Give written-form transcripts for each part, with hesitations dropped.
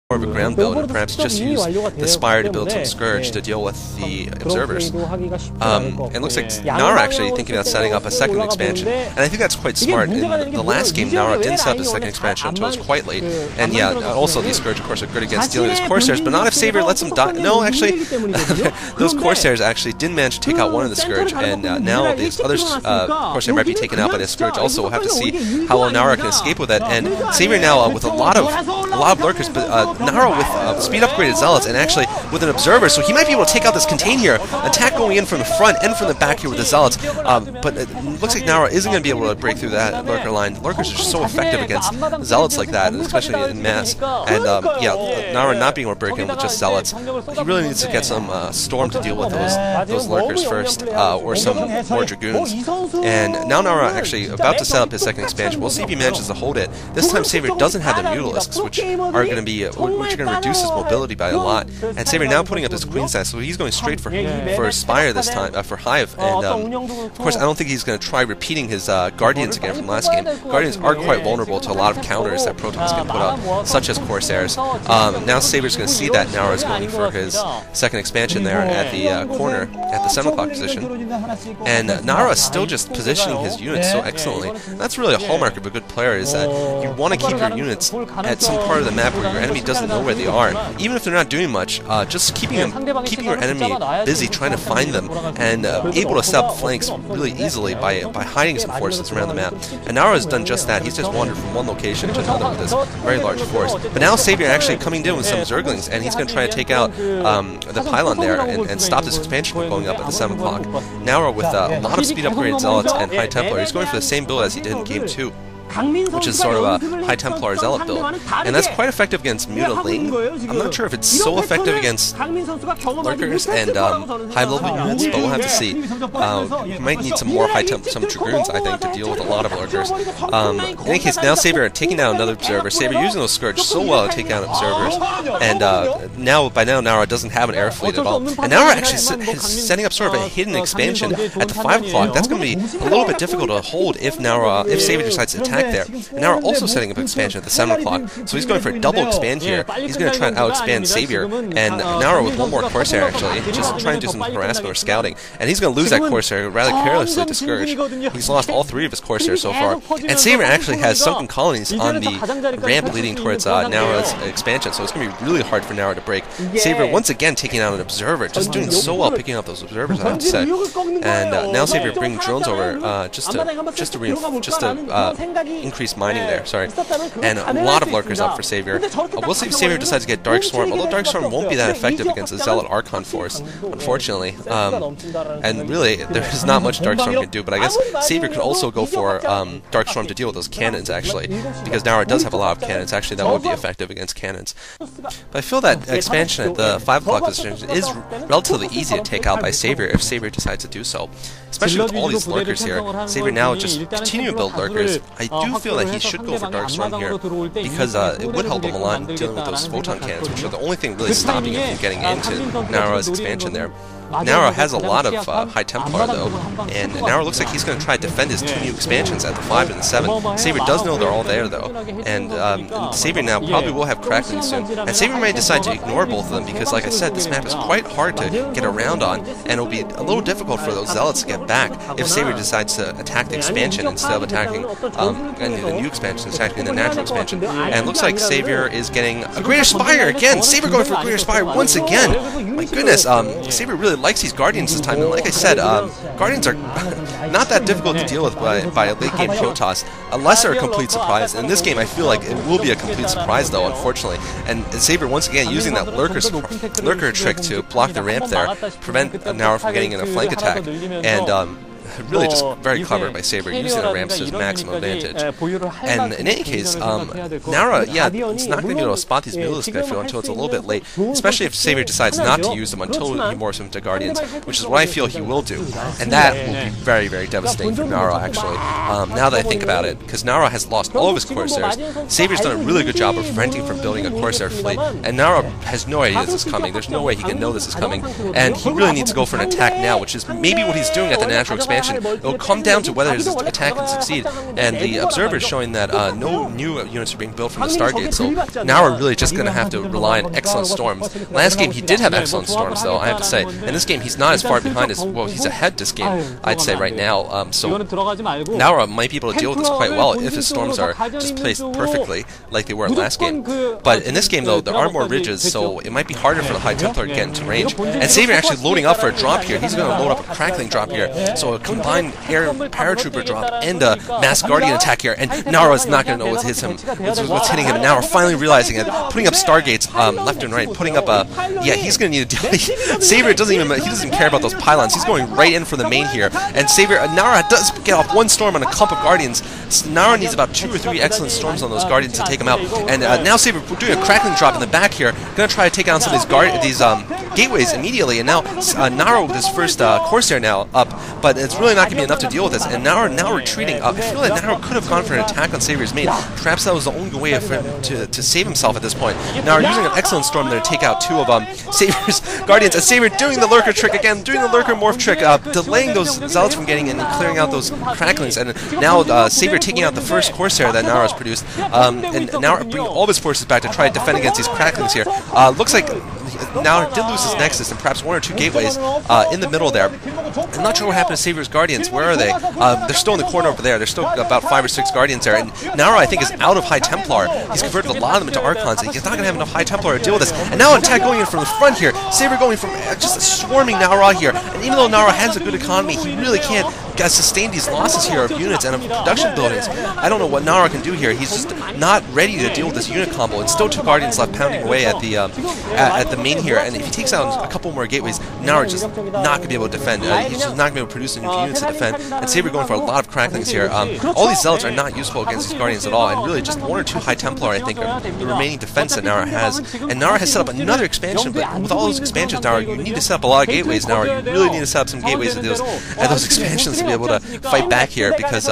more of a ground build, and perhaps just use the Spire to build some Scourge to deal with the Observers. It looks like Nara actually thinking about setting up a second expansion, and I think that's quite smart. In the last game, Nara didn't set up his second expansion until it was quite late, and yeah, also these Scourge, of course, are good against dealing with Corsairs, but not if Savior lets them die. No, actually, those Corsairs actually didn't manage to take out one of the Scourge, and now these other Corsair might be taken out by the Scourge. Also, we'll have to see how well Nara can escape with it, and Savior now with a lot of lurkers, but Nara with speed upgraded Zealots, and actually with an Observer, so he might be able to take out this Contain here. Attack going in from the front and from the back here with the Zealots, but it looks like Nara isn't going to be able to break through that Lurker line. Lurkers are just so effective against Zealots like that, especially in mass, and yeah, Nara not being able to break in with just Zealots. He really needs to get some Storm to deal with those Lurkers first, or some more Dragoons. And now Nara actually about to set up his second expansion. We'll see if he manages to hold it. This time Savior doesn't have the Mutalisks, which are going to reduce his mobility by a lot. And Savior now putting up his Queen's Nest, so he's going straight for Spire this time, for Hive. And of course, I don't think he's going to try repeating his Guardians again from last game. Guardians are quite vulnerable to a lot of counters that Protons can put up, such as Corsairs. Now Saviour's going to see that Nara is going for his second expansion there at the corner, at the 7 o'clock position. And Nara is still just positioning his units so excellently. That's really a hallmark of a good player, is that you want to keep your units at some part of the map where your enemy doesn't know where they are. Even if they're not doing much, just keeping your enemy busy trying to find them, and able to set up flanks really easily by hiding some forces around the map. And Nara has done just that. He's just wandered from one location to another with this very large force. But now Savior actually coming down with some Zerglings, and he's going to try to take out the pylon there and stop this expansion from going up at the 7 o'clock. Nara with a lot of speed upgraded Zealots and High Templar. He's going for the same build as he did in Game 2. Which is sort of a High Templar Zealot build. And that's quite effective against Mutaling. I'm not sure if it's so effective against Lurkers and high-level units, but we'll have to see. You might need some more some Dragoons, I think, to deal with a lot of Lurkers. In any case, now Savior taking down another Observer. Savior using those Scourge so well to take down Observers. And by now, Nara doesn't have an air fleet at all. And Nara actually is setting up sort of a hidden expansion at the 5 o'clock. That's going to be a little bit difficult to hold if Savior decides to attack there. And now we're also setting up expansion at the 7 o'clock, so he's going for a double expand here. He's going to try and out-expand Savior, and Nara with one more Corsair actually, just trying to do some harassment or scouting, and he's going to lose that Corsair rather carelessly to Scourge. He's lost all 3 of his Corsairs so far, and Savior actually has sunken colonies on the ramp leading towards Nara's expansion, so it's going to be really hard for Nara to break. Savior once again taking out an Observer, just doing so well picking up those Observers, I have to say. And now Savior bringing drones over just to increase mining there, sorry. And a lot of Lurkers up for Savior. We'll see if Savior decides to get Dark Swarm, although Dark Swarm won't be that effective against the Zealot Archon force, unfortunately. And really, there's not much Dark Storm can do, but I guess Savior could also go for Dark Storm to deal with those cannons, actually, because Nara does have a lot of cannons. Actually, that would be effective against cannons. But I feel that expansion at the 5 o'clock position is relatively easy to take out by Savior if Savior decides to do so. Especially with all these Lurkers here. Savior now just continue to build Lurkers. I do feel that he should go for Dark Storm here, because it would help him a lot in dealing with those Photon Cannons, which are the only thing really stopping him from getting into Nara's expansion there. Nara has a lot of High Templar though, and Nara looks like he's going to try to defend his 2 new expansions at the 5 and the 7. Savior does know they're all there though, and Savior now probably will have Kraken soon, and Savior may decide to ignore both of them because, like I said, this map is quite hard to get around on, and it'll be a little difficult for those Zealots to get back if Savior decides to attack the expansion instead of attacking the new expansion, attacking the natural expansion. And it looks like Savior is getting a Greater Spire again! Savior going for a Greater Spire once again! My goodness, Savior really likes these Guardians this time, and like I said, Guardians are not that difficult to deal with by a late game Protoss, unless they're a complete surprise. In this game, I feel like it will be a complete surprise though, unfortunately. And Savior once again using that lurker trick to block the ramp there, prevent Nara from getting in a flank attack, and really just very clever by Savior, using the ramps to his maximum advantage. And in any case, Nara, yeah, it's not going to be able to spot these Mutalisks, I feel, until it's a little bit late, especially if Savior decides not to use them until he morphs them to Guardians, which is what I feel he will do. And that will be very, very devastating for Nara, actually, now that I think about it, because Nara has lost all of his Corsairs. Savior's done a really good job of preventing from building a Corsair fleet, and Nara has no idea this is coming. There's no way he can know this is coming, and he really needs to go for an attack now, which is maybe what he's doing at the natural expansion expansion. It'll come down to whether his attack can succeed, and the observer is showing that no new units are being built from the Stargate, so now we're really just going to have to rely on excellent storms. Last game he did have excellent storms, though, I have to say. In this game he's not as far behind as, well, he's ahead this game, I'd say, right now. So Naura might be able to deal with this quite well if his storms are just placed perfectly, like they were in last game. But in this game, though, there are more ridges, so it might be harder for the High Templar to get into range. And Savior actually loading up for a drop here. He's going to load up a crackling drop here. So a combined air paratrooper drop and a mass guardian attack here. And Naura is not going to know what hits him, what's hitting him. And Naura finally realizing it, putting up Stargates left and right, putting up a, yeah, he's going to need to deal. Savior doesn't care about those pylons. He's going right in for the main here. And Savior, Naura does get off one storm on a clump of guardians. Naura needs about 2 or 3 excellent storms on those guardians to take him out. And now Savior doing a crackling drop in the back here, going to try to take down some of these gateways immediately. And now Naura with his first Corsair now up, but it's really not going to be enough to deal with this. And Naura now retreating up. I feel like Naura could have gone for an attack on Savior's main. Perhaps that was the only way for him to save himself at this point. Naura using an excellent storm there to take out 2 of Savior's guardians. And Savior doing the lurker trick again, doing the lurker morph trick, delaying those zealots from getting in and clearing out those cracklings. And now Savior taking out the first Corsair that Naura's produced, and Naura bringing all of his forces back to try to defend against these cracklings here. Looks like Naura did lose his Nexus and perhaps 1 or 2 gateways in the middle there. I'm not sure what happened to Savior's Guardians. Where are they? They're still in the corner over there. There's still about 5 or 6 Guardians there. And Naura, I think, is out of High Templar. He's converted a lot of them into Archons. And he's not going to have enough High Templar to deal with this. And now an attack going in from the front here. Savior going from just swarming Naura here. And even though Naura has a good economy, he really can't sustain these losses here of units and of production buildings. I don't know what Naura can do here. He's just not ready to deal with this unit combo. And still 2 Guardians left pounding away at the main here. And if he takes out a couple more gateways, Naura just not going to be able to defend. He's just not going to be able to produce enough units to defend. And Savior going for a lot of cracklings here. All these zealots are not useful against these Guardians at all. And really just 1 or 2 High Templar, I think, are the remaining defense that Naura has. And Naura has set up another expansion, but with all those expansions, Naura, you need to set up a lot of gateways, Naura. You really need to set up some gateways at those expansions to be able to fight back here, because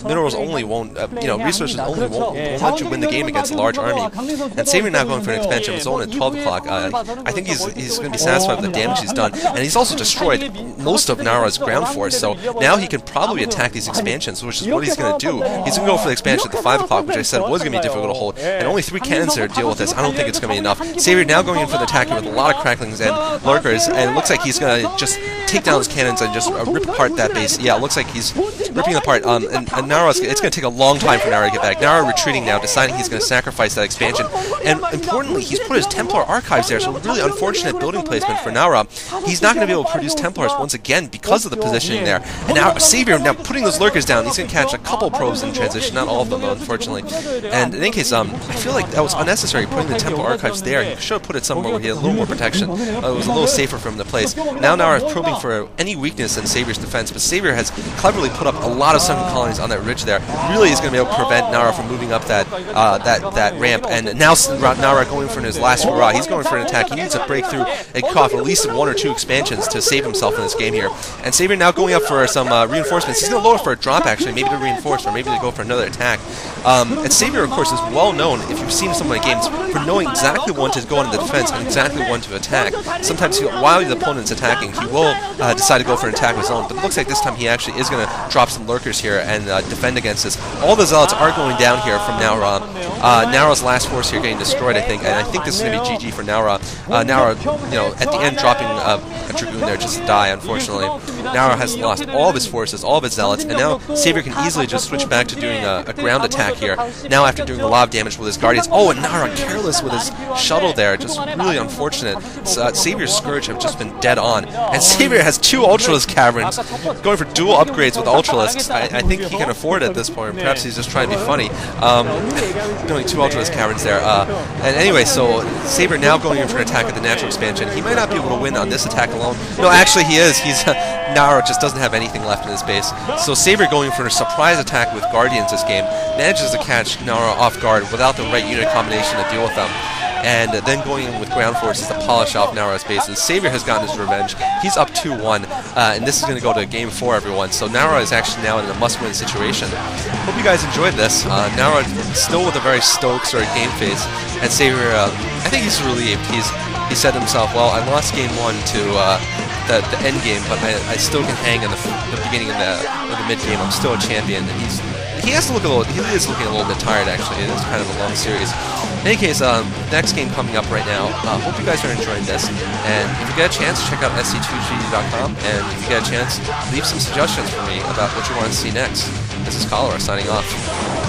minerals only won't, resources only won't let you win the game against a large army. And Savior now going for an expansion of his own at 12 o'clock. I think he's going to be satisfied with the damage he's done, and he's also destroyed most of Naura's ground force, so now he can probably attack these expansions, which is what he's going to do. He's going to go for the expansion at the 5 o'clock, which I said was going to be difficult to hold, and only 3 cannons there to deal with this. I don't think it's going to be enough. Savior now going in for the attack here with a lot of cracklings and lurkers, and it looks like he's going to just take down his cannons and just rip apart that base. Yeah, it looks like he's ripping apart, and Naura, it's going to take a long time for Naura to get back. Naura retreating now, deciding he's going to sacrifice that expansion, and importantly, he's put his Templar archives there, so really unfortunate building placement for Naura. He's not going to be able to produce Templars once again because of the positioning there. And now Savior now putting those lurkers down. He's going to catch a couple probes in transition, not all of them, unfortunately. And in any case, I feel like that was unnecessary, putting the Templar archives there. He should have put it somewhere where he had a little more protection. It was a little safer for him to place. Now Naura is probing for any weakness in Savior's defense, but Savior has cleverly put up a lot of sunken colonies on that ridge there. Really is going to be able to prevent Naura from moving up that ramp. And now Naura going for his last hurrah. He's going for an attack. He needs to break through and cough at least 1 or 2 expansions to save himself in this game here. And Savior now going up for some reinforcements. He's going to load up for a drop, actually, maybe to reinforce or maybe to go for another attack. And Savior, of course, is well known, if you've seen some of my games, for knowing exactly when to go into the defense and exactly when to attack. Sometimes while the opponent's attacking, he will decide to go for an attack of his own, but it looks like this time he actually is going to drop some lurkers here and defend against this. All the zealots are going down here from Naura. Naura's last force here getting destroyed, I think, and I think this is going to be GG for Naura. Naura, at the end dropping a Dragoon there just to die, unfortunately. Naura has lost all of his forces, all of his zealots, and now Savior can easily just switch back to doing a ground attack here. Now after doing a lot of damage with his Guardians. Oh, and Naura careless with his shuttle there, just really unfortunate. Savior's Scourge have just been dead on. And Savior has 2 Ultralisk Caverns, going for dual upgrades with Ultralisks. I think he can afford it at this point. Perhaps he's just trying to be funny. Going 2 Ultralisk Caverns there. And anyway, so Savior now going in for an attack at the natural expansion. He might not be able to win on this attack alone. No, actually he is. Naura just doesn't have anything left in his base. So Savior going for a surprise attack with Guardians this game, manages to catch Naura off guard without the right unit combination to deal with them. And then going in with ground forces to polish off Naura's bases. Savior has gotten his revenge. He's up 2-1, and this is going to go to Game 4, everyone. So Naura is actually now in a must-win situation. Hope you guys enjoyed this. Naura still with a very stoic sort of game face, and Savior, I think he's relieved. He said to himself, well, I lost Game 1 to the end game, but I still can hang in the beginning and the mid game. I'm still a champion, and he is looking a little bit tired actually. It is kind of a long series. In any case, next game coming up right now. Hope you guys are enjoying this, and if you get a chance, check out sc2g.com, and if you get a chance, leave some suggestions for me about what you want to see next. This is Cholera signing off.